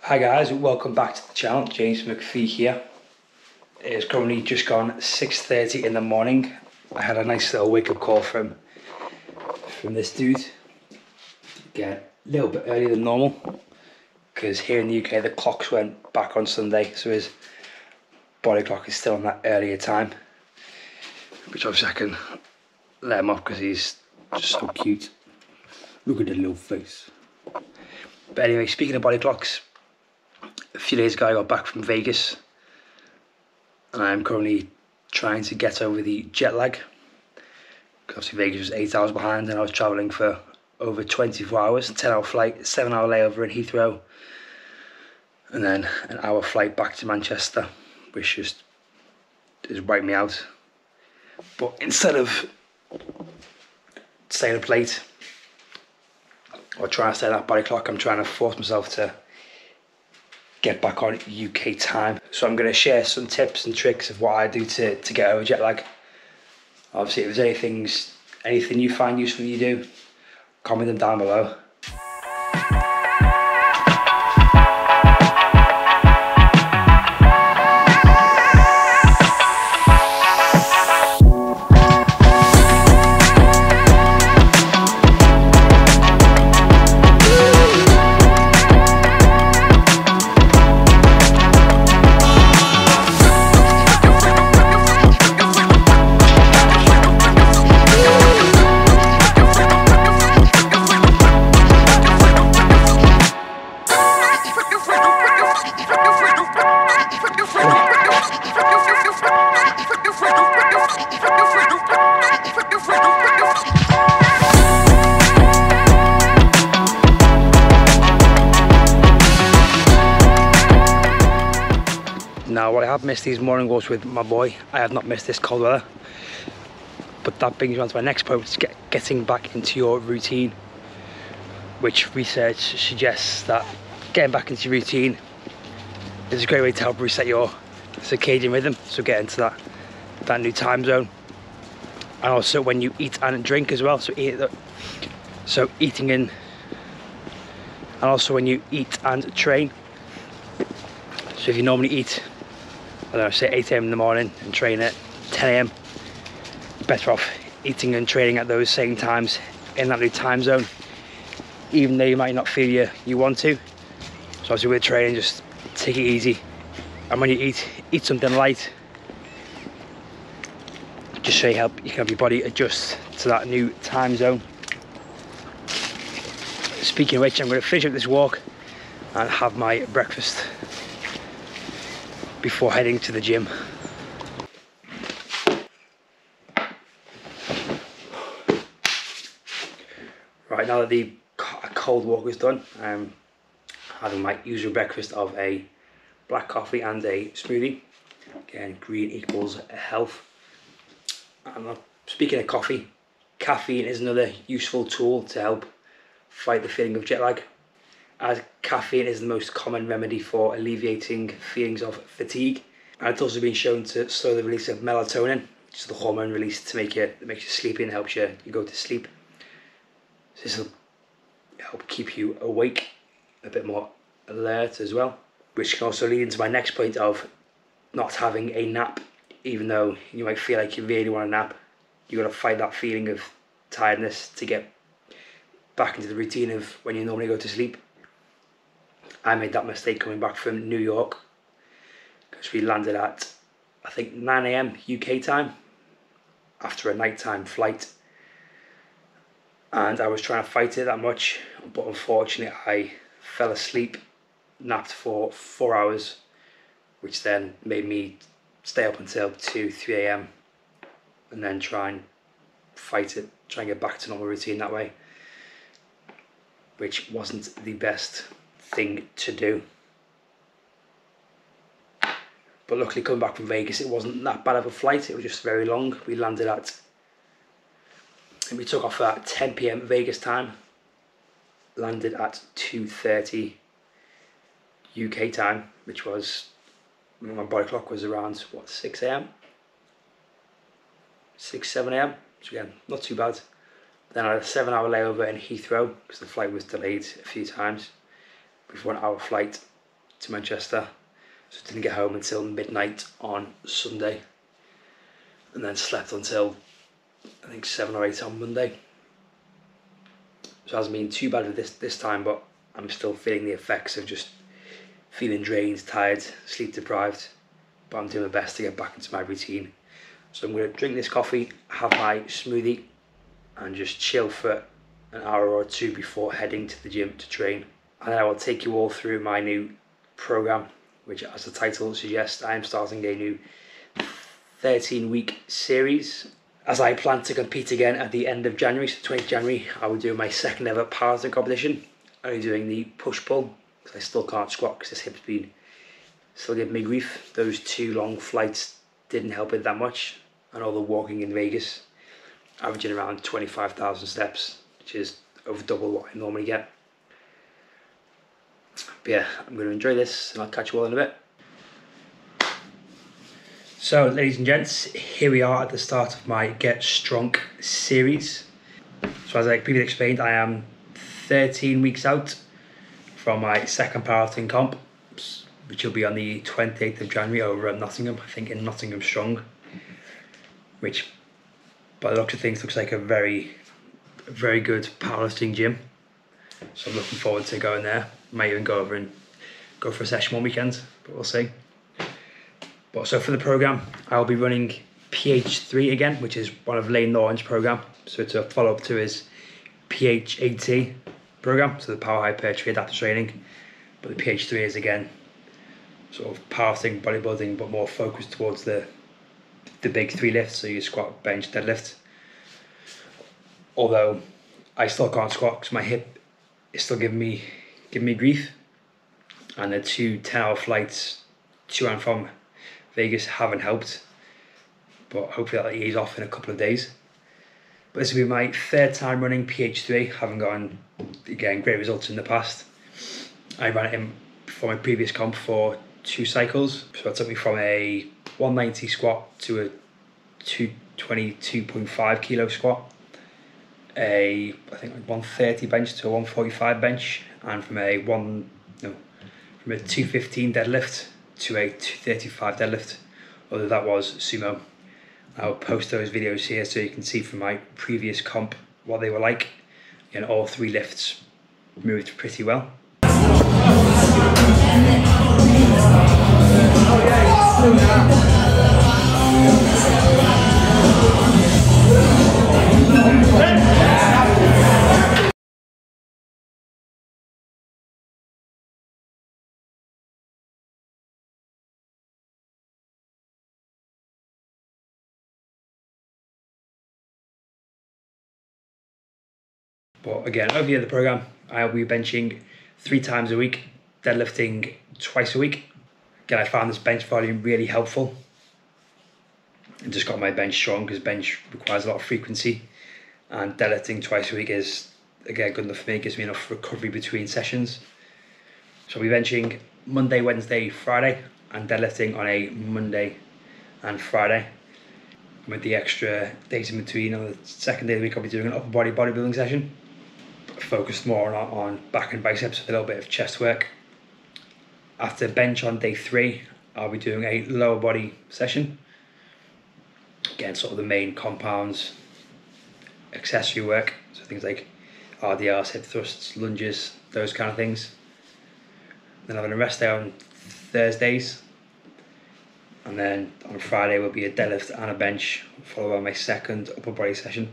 Hi guys, welcome back to the channel. James McPhee here. It is currently just gone 6:30 in the morning. I had a nice little wake up call from this dude. Again, a little bit earlier than normal because here in the UK the clocks went back on Sunday, so his body clock is still on that earlier time, which obviously I can let him off because he's just so cute. Look at the little face. But anyway, speaking of body clocks, a few days ago I got back from Vegas and I'm currently trying to get over the jet lag. Obviously Vegas was 8 hours behind and I was travelling for over 24 hours, 10-hour flight, 7-hour layover in Heathrow, and then an hour flight back to Manchester, which just wiped me out. But instead of staying up late or trying to stay that body clock, I'm trying to force myself to get back on UK time. So I'm going to share some tips and tricks of what I do to get over jet lag. Obviously, if there's anything you find useful you do, comment them down below. Now, what I have missed these morning walks with my boy, I have not missed this cold weather. But that brings me on to my next point, which is getting back into your routine, which research suggests that getting back into your routine is a great way to help reset your circadian rhythm, so get into that new time zone. And also when you eat and drink as well, so eating in, and also when you eat and train. So if you normally eat, I don't know, say 8 AM in the morning and train at 10 AM, better off eating and training at those same times in that new time zone, even though you might not feel you want to. So obviously with training, just take it easy, and when you eat something light, just so you can help your body adjust to that new time zone. Speaking of which, I'm going to finish up this walk and have my breakfast before heading to the gym. Right, now that the cold walk is done, I'm having my usual breakfast of a black coffee and a smoothie. Again, green equals health. And speaking of coffee, caffeine is another useful tool to help fight the feeling of jet lag, as caffeine is the most common remedy for alleviating feelings of fatigue, and it's also been shown to slow the release of melatonin, which is the hormone released to makes you sleepy and helps you go to sleep. So this will help keep you awake, a bit more alert as well, which can also lead into my next point of not having a nap. Even though you might feel like you really want a nap, you've got to fight that feeling of tiredness to get back into the routine of when you normally go to sleep. I made that mistake coming back from New York because we landed at, I think, 9 AM UK time after a nighttime flight, and I was trying to fight it that much, but unfortunately I fell asleep, napped for 4 hours, which then made me stay up until 2-3 AM and then try and fight it, try and get back to normal routine that way, which wasn't the best thing to do. But luckily, coming back from Vegas, it wasn't that bad of a flight. It was just very long. We landed and we took off at 10 PM Vegas time, landed at 2:30 UK time, which was, my body clock was around, what, 6 AM? 6-7 AM, so again, not too bad. Then I had a 7-hour layover in Heathrow because the flight was delayed a few times before an hour flight to Manchester, so didn't get home until midnight on Sunday, and then slept until I think 7 or 8 on Monday. So it hasn't been too bad with this time, but I'm still feeling the effects of just feeling drained, tired, sleep deprived, but I'm doing my best to get back into my routine. So I'm going to drink this coffee, have my smoothie, and just chill for an hour or two before heading to the gym to train. And then I will take you all through my new program, which, as the title suggests, I am starting a new 13-week series, as I plan to compete again at the end of January. So 20th January, I will do my second ever powerlifting competition, only doing the push-pull, because I still can't squat because this hip's been still giving me grief. Those 2 long flights didn't help it that much, and all the walking in Vegas, averaging around 25,000 steps, which is over double what I normally get. But yeah, I'm going to enjoy this, and I'll catch you all in a bit. So, ladies and gents, here we are at the start of my Get Stronk series. So as I previously explained, I am 13 weeks out from my second powerlifting comp, which will be on the 28th of January over at Nottingham, I think in Nottingham Strong, which by the looks of things looks like a very good powerlifting gym. So I'm looking forward to going there. Might even go over and go for a session one weekend, but we'll see. But so for the program, I'll be running PH3 again, which is one of Lane Norton's program. So it's a follow-up to his PH8 program, so the power hypertrophy adaptive training. But the PH3 is again sort of powerlifting, bodybuilding, but more focused towards the big 3 lifts. So you squat, bench, deadlift. Although I still can't squat because my hip is still giving me grief, and the 2 10-hour flights to and from Vegas haven't helped, but hopefully that'll ease off in a couple of days. But this will be my 3rd time running PH3, having gotten, again, great results in the past. I ran it in for my previous comp for 2 cycles, so it took me from a 190 squat to a 222.5 kilo squat, I think 130 bench to a 145 bench, and from a 215 deadlift to a 235 deadlift, although that was sumo. I'll post those videos here so you can see from my previous comp what they were like, and all 3 lifts moved pretty well. But again, over the other program, I'll be benching 3 times a week, deadlifting twice a week. Again, I found this bench volume really helpful. I just got my bench strong because bench requires a lot of frequency, and deadlifting twice a week is, again, good enough for me. It gives me enough recovery between sessions. So I'll be benching Monday, Wednesday, Friday, and deadlifting on a Monday and Friday. With the extra days in between, on the second day of the week, I'll be doing an upper body bodybuilding session, focused more on back and biceps with a little bit of chest work. After bench on day 3, I'll be doing a lower body session. Again, sort of the main compounds, accessory work, so things like RDRs, hip thrusts, lunges, those kind of things. Then having a rest day on Thursdays, and then on Friday will be a deadlift and a bench, followed by my second upper body session,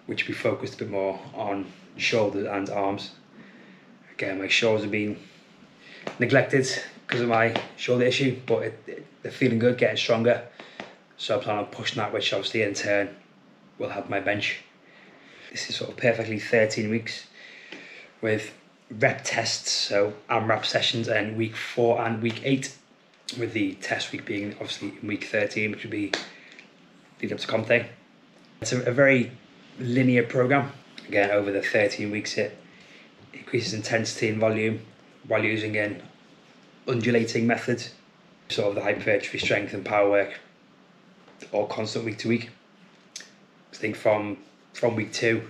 which will be focused a bit more on shoulders and arms. Again, my shoulders have been neglected because of my shoulder issue, but they're feeling good, getting stronger. So I plan on pushing that, which obviously in turn will help my bench. This is sort of perfectly 13 weeks with rep tests, so AMRAP sessions in week 4 and week 8, with the test week being obviously in week 13, which would be lead up to comp day. It's a very linear program. Again, over the 13 weeks it increases intensity and volume while using an undulating method, sort of the hypertrophy, strength and power work, all constant week to week. I think from week 2,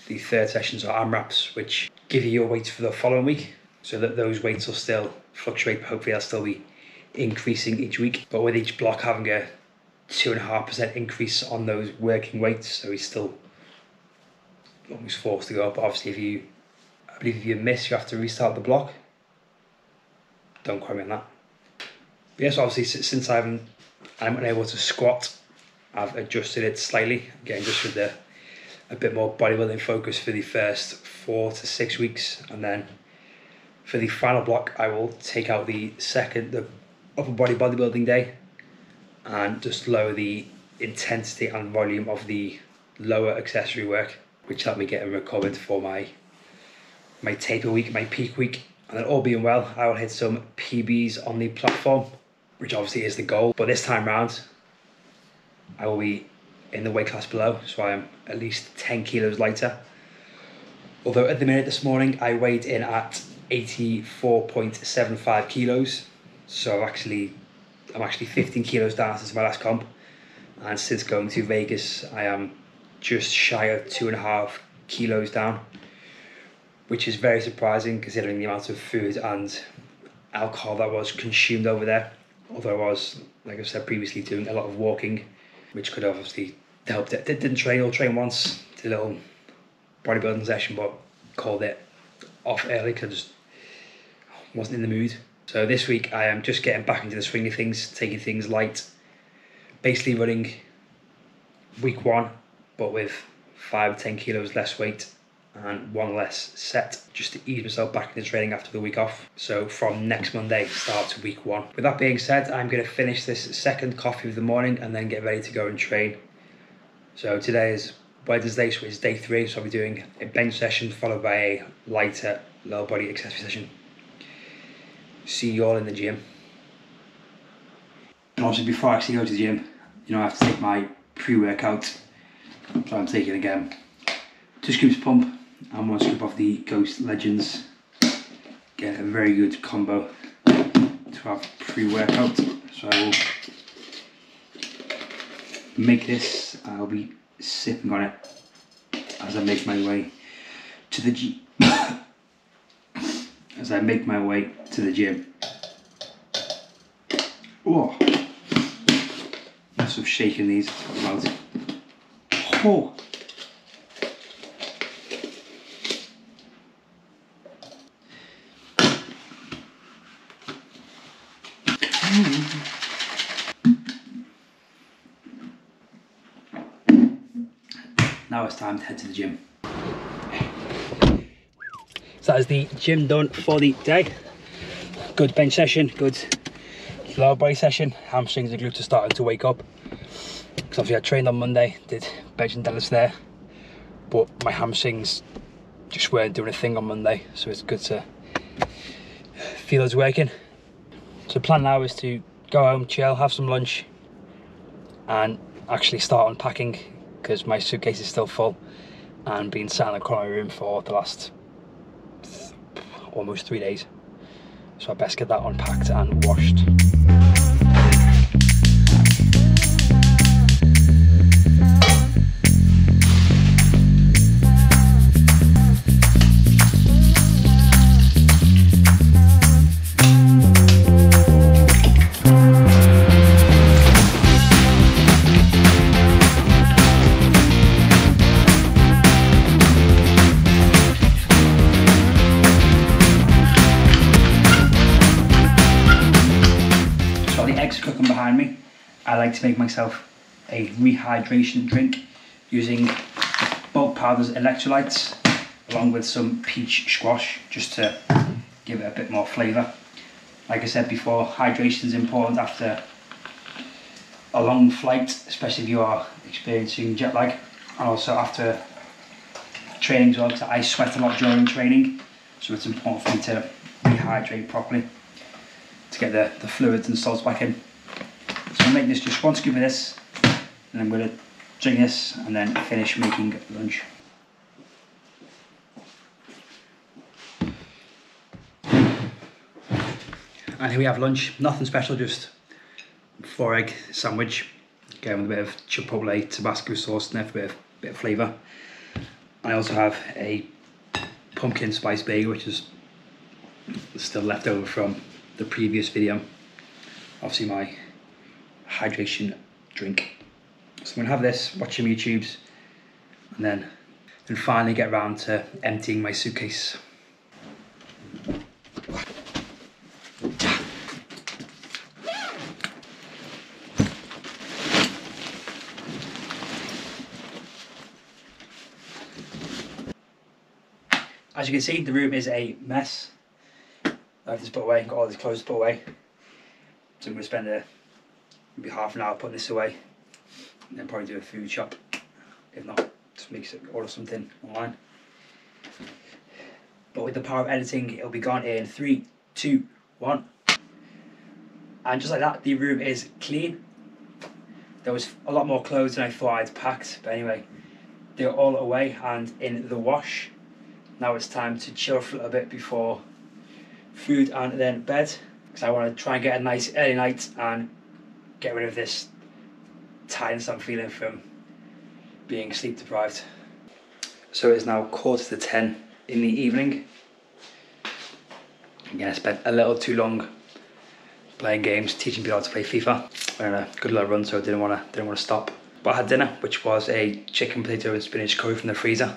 the third sessions are AMRAPs, which give you your weights for the following week. so that those weights will still fluctuate. Hopefully they'll still be increasing each week, but with each block having a 2.5% increase on those working weights, so he's still almost forced to go up. Obviously, I believe if you miss, you have to restart the block. Don't quote me on that. But yes, obviously since I'm unable to squat, I've adjusted it slightly. Again, just with a bit more bodybuilding focus for the first 4 to 6 weeks, and then for the final block, I will take out the upper body bodybuilding day and just lower the intensity and volume of the lower accessory work, which helped me get recovered for my taper week, my peak week. And then all being well, I will hit some PBs on the platform, which obviously is the goal. But this time round, I will be in the weight class below, so I am at least 10 kilos lighter. Although at the minute this morning, I weighed in at 84.75 kilos. So I'm actually 15 kilos down since my last comp. And since going to Vegas, I am just shy of 2.5 kilos down, which is very surprising considering the amount of food and alcohol that was consumed over there. Although I was, like I said previously, doing a lot of walking, which could have obviously helped it. Didn't train once, did a little bodybuilding session, but called it off early because I just wasn't in the mood. So this week I am just getting back into the swing of things, taking things light, basically running week 1, but with 5 or 10 kilos less weight and 1 less set, just to ease myself back into training after the week off. So from next Monday starts week 1. With that being said, I'm going to finish this second coffee of the morning and then get ready to go and train. So today is Wednesday, so it's day 3, so I'll be doing a bench session followed by a lighter lower body accessory session. See you all in the gym. And also before I actually go to the gym, I have to take my pre-workout. So I'm taking again 2 scoops pump and 1 scoop of the Ghost Legends. Get a very good combo to have pre-workout. So I will make this, I'll be sipping on it as I make my way to the gym. As I make my way to the gym. Oh, massive shaking these about. Oh. Now it's time to head to the gym. So that is the gym done for the day. Good bench session, good lower body session. Hamstrings and glutes are starting to wake up. Because obviously I trained on Monday, did bench and deadlifts there, but my hamstrings just weren't doing a thing on Monday, so it's good to feel it's working. So the plan now is to go home, chill, have some lunch, and actually start unpacking because my suitcase is still full and been sat in the corner of my room for the last almost 3 days. So I best get that unpacked and washed. Cooking behind me. I like to make myself a rehydration drink using bulk powders electrolytes along with some peach squash just to give it a bit more flavour. Like I said before, hydration is important after a long flight, especially if you are experiencing jet lag, and also after training as well, because I sweat a lot during training, so it's important for me to rehydrate properly to get the fluids and salts back in. So I'm making this just 1 scoop of this, and I'm going to drink this and then finish making lunch. And here we have lunch, nothing special, just 4-egg sandwich, again with a bit of chipotle Tabasco sauce in there for a bit of flavour. I also have a pumpkin spice bagel, which is still left over from the previous video. Obviously my hydration drink. So I'm gonna have this, watch some YouTubes, and then finally get around to emptying my suitcase. As you can see, the room is a mess. I have this put away, got all these clothes put away. So I'm going to spend maybe half an hour putting this away, and then probably do a food shop. If not, just order something online. But with the power of editing, it'll be gone in 3, 2, 1. And just like that, the room is clean. There was a lot more clothes than I thought I'd packed, but anyway, they're all away and in the wash. Now it's time to chill for a little bit before food and then bed, because I want to try and get a nice early night and get rid of this tiredness I'm feeling from being sleep deprived. So it's now 10:15 in the evening. Again, I spent a little too long playing games, teaching people how to play FIFA. I had a good little run, so I didn't want to stop. But I had dinner, which was a chicken, potato and spinach curry from the freezer.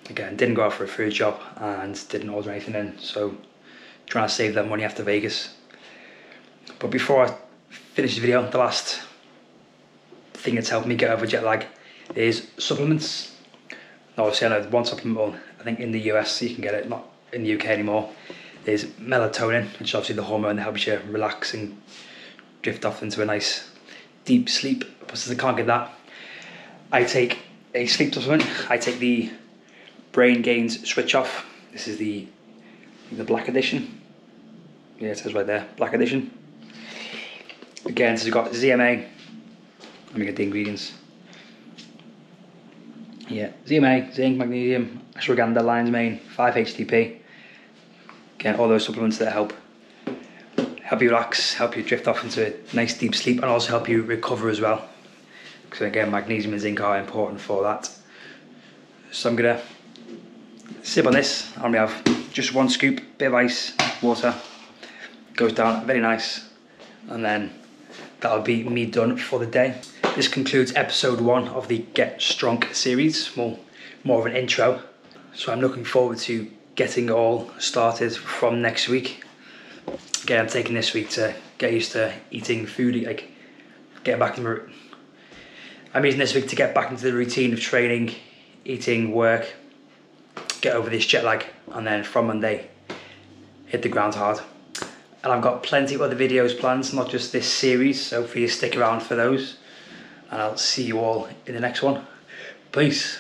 Again, didn't go out for a food shop and didn't order anything in, so trying to save that money after Vegas. But before I finish the video, the last thing that's helped me get over jet lag is supplements. Now, obviously I know one supplement, well, I think in the US you can get it, not in the UK anymore, is melatonin, which is obviously the hormone that helps you relax and drift off into a nice deep sleep. But since I can't get that, I take a sleep supplement. I take the Brain Gains Switch Off. This is the black edition. Yeah, it says right there, black edition. Again, so you've got ZMA. Let me get the ingredients. Yeah, ZMA, zinc, magnesium, ashwagandha, lion's mane, 5-HTP. Again, all those supplements that help you relax, help you drift off into a nice deep sleep, and also help you recover as well. Because again, magnesium and zinc are important for that. So I'm gonna sip on this. I'm gonna have just one scoop, bit of ice, water, goes down, very nice, and then that'll be me done for the day. This concludes episode 1 of the Get Stronk series, more of an intro. So I'm looking forward to getting it all started from next week. Again, I'm taking this week to get used to eating food, like getting back into I'm using this week to get back into the routine of training, eating, work, get over this jet lag, and then from Monday, hit the ground hard. And I've got plenty of other videos planned, not just this series, so hopefully you stick around for those. And I'll see you all in the next one. Peace.